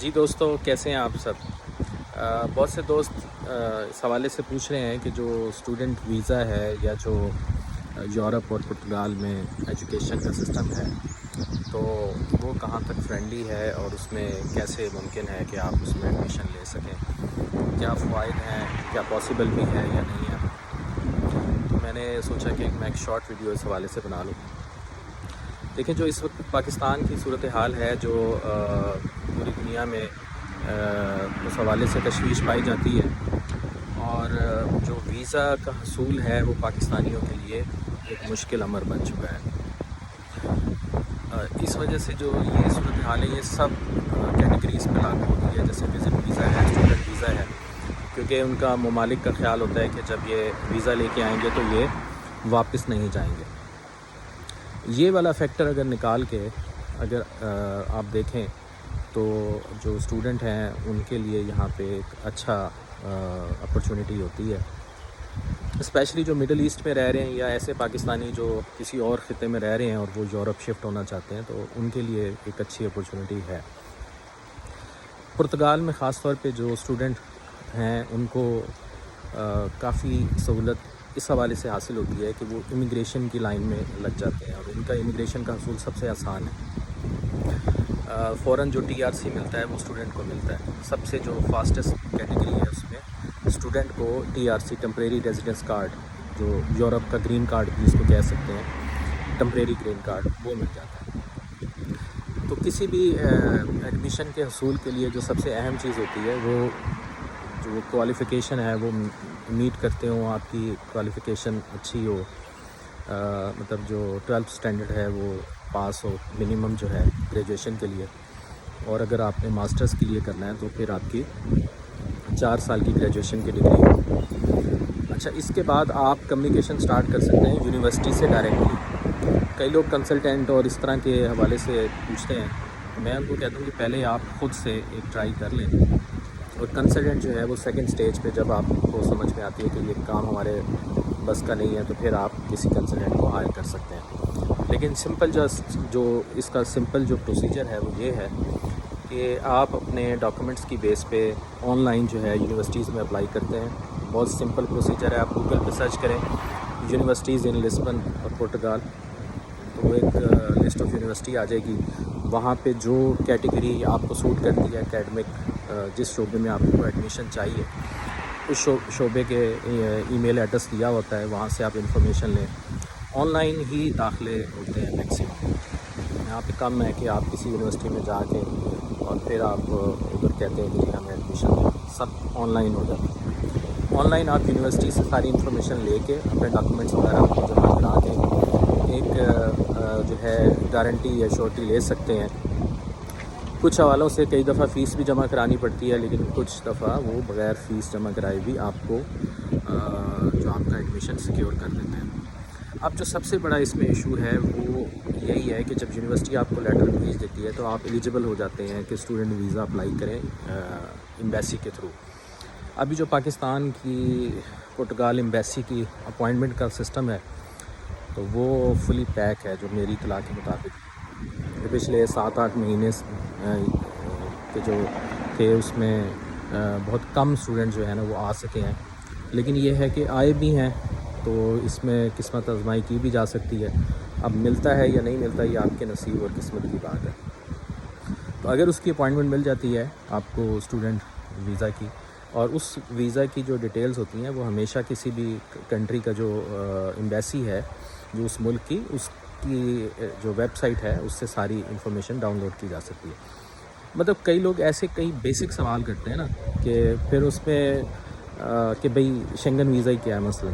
جی دوستو، کیسے ہیں آپ سب؟ بہت سے دوست اس حوالے سے پوچھ رہے ہیں کہ جو اسٹوڈنٹ ویزا ہے یا جو یورپ اور پرتگال میں ایجوکیشن کا سسٹم ہے تو وہ کہاں تک فرینڈلی ہے اور اس میں کیسے ممکن ہے کہ آپ اس میں ایڈمیشن لے سکیں، کیا فوائد ہیں، کیا پاسبل بھی ہے یا نہیں ہے۔ تو میں نے سوچا کہ میں ایک شارٹ ویڈیو اس حوالے سے بنا لوں۔ دیکھیں، جو اس وقت پاکستان کی صورتحال ہے، جو پوری دنیا میں اس حوالے سے تشویش پائی جاتی ہے، اور جو ویزا کا حصول ہے وہ پاکستانیوں کے لیے ایک مشکل امر بن چکا ہے۔ اس وجہ سے جو یہ صورتحال ہے یہ سب کیٹیگریز پہ لاگو ہوتی ہے، جیسے وزٹ ویزا ہے، اسٹوڈنٹ ویزا ہے، کیونکہ ان کا ممالک کا خیال ہوتا ہے کہ جب یہ ویزا لے کے آئیں گے تو یہ واپس نہیں جائیں گے۔ یہ والا فیکٹر اگر نکال کے اگر آپ دیکھیں تو جو اسٹوڈنٹ ہیں ان کے لیے یہاں پہ ایک اچھا اپرچونٹی ہوتی ہے، اسپیشلی جو مڈل ایسٹ میں رہ رہے ہیں یا ایسے پاکستانی جو کسی اور خطے میں رہ رہے ہیں اور وہ یورپ شفٹ ہونا چاہتے ہیں، تو ان کے لیے ایک اچھی اپرچونٹی ہے۔ پرتگال میں خاص طور پہ جو اسٹوڈنٹ ہیں ان کو کافی سہولت اس حوالے سے حاصل ہوتی ہے کہ وہ امیگریشن کی لائن میں لگ جاتے ہیں، اور ان کا امیگریشن کا حصول سب سے آسان ہے۔ فوراً جو ٹی آر سی ملتا ہے وہ اسٹوڈنٹ کو ملتا ہے۔ سب سے جو فاسٹسٹ کیٹیگری ہے اس میں اسٹوڈنٹ کو T R C, temporary residence card, جو یورپ کا گرین کارڈ بھی اس کو کہہ سکتے ہیں، ٹیمپریری گرین کارڈ، وہ مل جاتا ہے۔ تو کسی بھی ایڈمیشن کے حصول کے لیے جو سب سے اہم چیز ہوتی ہے وہ جو کوالیفیکیشن ہے وہ میٹ کرتے ہوں، آپ کی کوالیفیکیشن اچھی ہو، مطلب جو 12th اسٹینڈرڈ ہے وہ پاس ہو منیمم جو ہے گریجویشن کے لیے، اور اگر آپ نے ماسٹرز کے لیے کرنا ہے تو پھر آپ کی 4 سال کی گریجویشن کی ڈگری ہو۔ اچھا، اس کے بعد آپ کمیونیکیشن سٹارٹ کر سکتے ہیں یونیورسٹی سے ڈائریکٹلی۔ کئی لوگ کنسلٹینٹ اور اس طرح کے حوالے سے پوچھتے ہیں، میں ان کو کہتا ہوں کہ پہلے آپ خود سے ایک ٹرائی کر لیں، اور کنسلٹنٹ جو ہے وہ سیکنڈ سٹیج پہ جب آپ کو سمجھ میں آتی ہے کہ یہ کام ہمارے بس کا نہیں ہے تو پھر آپ کسی کنسلٹنٹ کو ہائر کر سکتے ہیں۔ لیکن سمپل جو اس کا سمپل جو پروسیجر ہے وہ یہ ہے کہ آپ اپنے ڈاکومنٹس کی بیس پہ آن لائن جو ہے یونیورسٹیز میں اپلائی کرتے ہیں۔ بہت سمپل پروسیجر ہے، آپ گوگل پہ سرچ کریں یونیورسٹیز ان لسبن اور پرتگال، تو وہ ایک لسٹ آف یونیورسٹی آ جائے گی۔ وہاں پہ جو کیٹیگری آپ کو سوٹ کرتی ہے اکیڈمک، جس شعبے میں آپ کو ایڈمیشن چاہیے، اس شعبے کے ای میل ایڈریس دیا ہوتا ہے، وہاں سے آپ انفارمیشن لیں۔ آن لائن ہی داخلے ہوتے ہیں میکسیمم۔ یہاں پہ کم ہے کہ آپ کسی یونیورسٹی میں جا کے اور پھر آپ ادھر کہتے ہیں کہ جی ہمیں ایڈمیشن دیں، سب آن لائن ہو جاتا ہے۔ آن لائن آپ یونیورسٹی سے ساری انفارمیشن لے کے اپنے ڈاکومنٹس وغیرہ کو جمع کرا کے ایک جو ہے گارنٹی یا شورٹی لے سکتے ہیں۔ کچھ حوالوں سے کئی دفعہ فیس بھی جمع کرانی پڑتی ہے، لیکن کچھ دفعہ وہ بغیر فیس جمع کرائے بھی آپ کو جو آپ کا ایڈمیشن سیکیور کر دیتے ہیں۔ اب جو سب سے بڑا اس میں ایشو ہے وہ یہی ہے کہ جب یونیورسٹی آپ کو لیٹر بھیج دیتی ہے تو آپ ایلیجیبل ہو جاتے ہیں کہ اسٹوڈنٹ ویزا اپلائی کریں ایمبیسی کے تھرو۔ ابھی جو پاکستان کی پرتگال ایمبیسی کی اپوائنٹمنٹ کا سسٹم ہے تو وہ فلی پیک ہے، جو میری اطلاع کے مطابق۔ پچھلے 7-8 مہینے کے جو تھے اس میں بہت کم اسٹوڈنٹ جو ہے نا وہ آ سکے ہیں، لیکن یہ ہے کہ آئے بھی ہیں تو اس میں قسمت آزمائی کی بھی جا سکتی ہے۔ اب ملتا ہے یا نہیں ملتا یہ آپ کے نصیب اور قسمت کی بات ہے۔ تو اگر اس کی اپوائنٹمنٹ مل جاتی ہے آپ کو اسٹوڈنٹ ویزا کی، اور اس ویزا کی جو ڈیٹیلز ہوتی ہیں وہ ہمیشہ کسی بھی کنٹری کا جو ایمبیسی ہے جو اس ملک کی، اس کی جو ویب سائٹ ہے اس سے ساری انفارمیشن ڈاؤن لوڈ کی جا سکتی ہے۔ مطلب کئی لوگ ایسے کئی بیسک سوال کرتے ہیں نا کہ پھر اس میں کہ بھئی شنگن ویزا ہی کیا ہے مثلا۔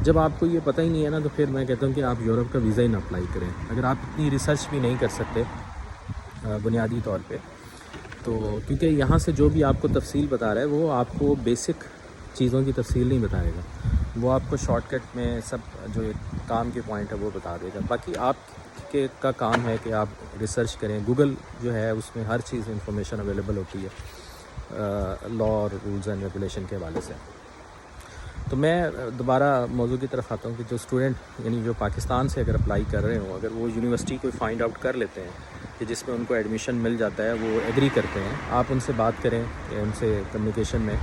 جب آپ کو یہ پتہ ہی نہیں ہے نا تو پھر میں کہتا ہوں کہ آپ یورپ کا ویزا ہی نہ اپلائی کریں۔ اگر آپ اتنی ریسرچ بھی نہیں کر سکتے بنیادی طور پہ، تو کیونکہ یہاں سے جو بھی آپ کو تفصیل بتا رہا ہے وہ آپ کو بیسک چیزوں کی تفصیل نہیں بتائے گا، وہ آپ کو شارٹ کٹ میں سب جو ایک کام کے پوائنٹ ہے وہ بتا دے گا۔ باقی آپ کا کام ہے کہ آپ ریسرچ کریں۔ گوگل جو ہے اس میں ہر چیز انفارمیشن اویلیبل ہوتی ہے لا اور رولز اینڈ ریگولیشن کے حوالے سے۔ تو میں دوبارہ موضوع کی طرف آتا ہوں کہ جو اسٹوڈنٹ یعنی جو پاکستان سے اگر اپلائی کر رہے ہوں، اگر وہ یونیورسٹی کوئی فائنڈ آؤٹ کر لیتے ہیں کہ جس میں ان کو ایڈمیشن مل جاتا ہے وہ ایگری کرتے ہیں. آپ ان سے بات کریں کہ ان سے کمیونیکیشن میں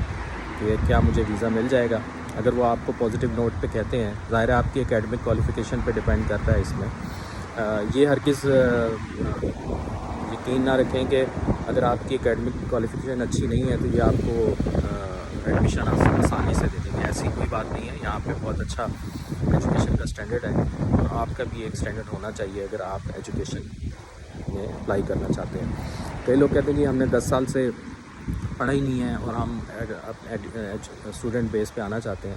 کہ کیا مجھے ویزا مل جائے گا. اگر وہ آپ کو پازیٹیو نوٹ پہ کہتے ہیں، ظاہر ہے آپ کی اکیڈمک کوالیفیکیشن پہ ڈیپینڈ کرتا ہے اس میں. یہ ہرگز یقین نہ رکھیں کہ اگر آپ کی اکیڈمک کوالیفیکیشن اچھی نہیں ہے تو یہ آپ کو ایڈمیشن آسانی سے دے دیں گے. ایسی کوئی بات نہیں ہے. یہاں پہ بہت اچھا ایجوکیشن کا اسٹینڈرڈ ہے اور آپ کا بھی ایک اسٹینڈرڈ ہونا چاہیے اگر آپ ایجوکیشن میں اپلائی کرنا چاہتے ہیں. کئی لوگ کہتے ہیں کہ ہم نے 10 سال سے پڑھا ہی نہیں ہے اور ہم اسٹوڈنٹ بیس پہ آنا چاہتے ہیں.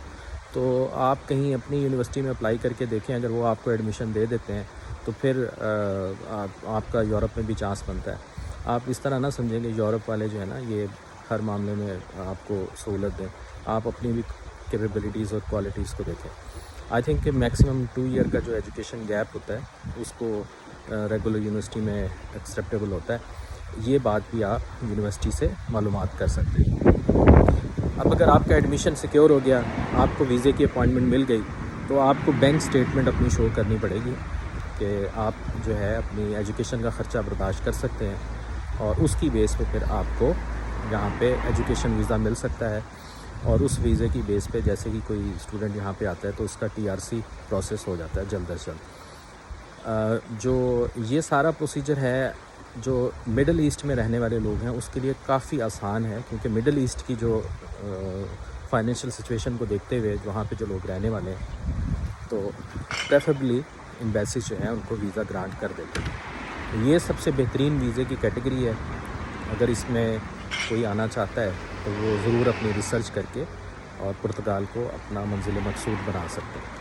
تو آپ کہیں اپنی یونیورسٹی میں اپلائی کر کے دیکھیں، اگر وہ آپ کو ایڈمیشن دے دیتے ہیں تو پھر آپ کا یورپ میں بھی چانس بنتا ہے. آپ اس طرح نہ سمجھیں کہ یورپ والے جو ہے نا یہ ہر معاملے میں آپ کو سہولت دیں. آپ اپنی بھی کیپیبلٹیز اور کوالٹیز کو دیکھیں. آئی تھنک کہ میکسیمم 2 ایئر کا جو ایجوکیشن گیپ ہوتا ہے اس کو ریگولر یونیورسٹی میں ایکسیپٹیبل ہوتا ہے. یہ بات بھی آپ یونیورسٹی سے معلومات کر سکتے ہیں. اب اگر آپ کا ایڈمیشن سیکیور ہو گیا، آپ کو ویزے کی اپائنٹمنٹ مل گئی، تو آپ کو بینک سٹیٹمنٹ اپنی شو کرنی پڑے گی کہ آپ جو ہے اپنی ایجوکیشن کا خرچہ برداشت کر سکتے ہیں اور اس کی بیس پہ پھر آپ کو یہاں پہ ایجوکیشن ویزا مل سکتا ہے. اور اس ویزے کی بیس پہ جیسے کہ کوئی اسٹوڈنٹ یہاں پہ آتا ہے تو اس کا TRC پروسیس ہو جاتا ہے جلد از جلد. جو یہ سارا پروسیجر ہے جو مڈل ایسٹ میں رہنے والے لوگ ہیں اس کے لیے کافی آسان ہے، کیونکہ مڈل ایسٹ کی جو فائنینشیل سچویشن کو دیکھتے ہوئے وہاں پہ جو لوگ رہنے والے ہیں تو پریفریبلی ایمبیسی جو ہے ان کو ویزا گرانٹ کر دیتے ہیں. یہ سب سے بہترین ویزے کی کیٹیگری ہے. اگر اس میں کوئی آنا چاہتا ہے تو وہ ضرور اپنی ریسرچ کر کے اور پرتگال کو اپنا منزل مقصود بنا سکتے ہیں.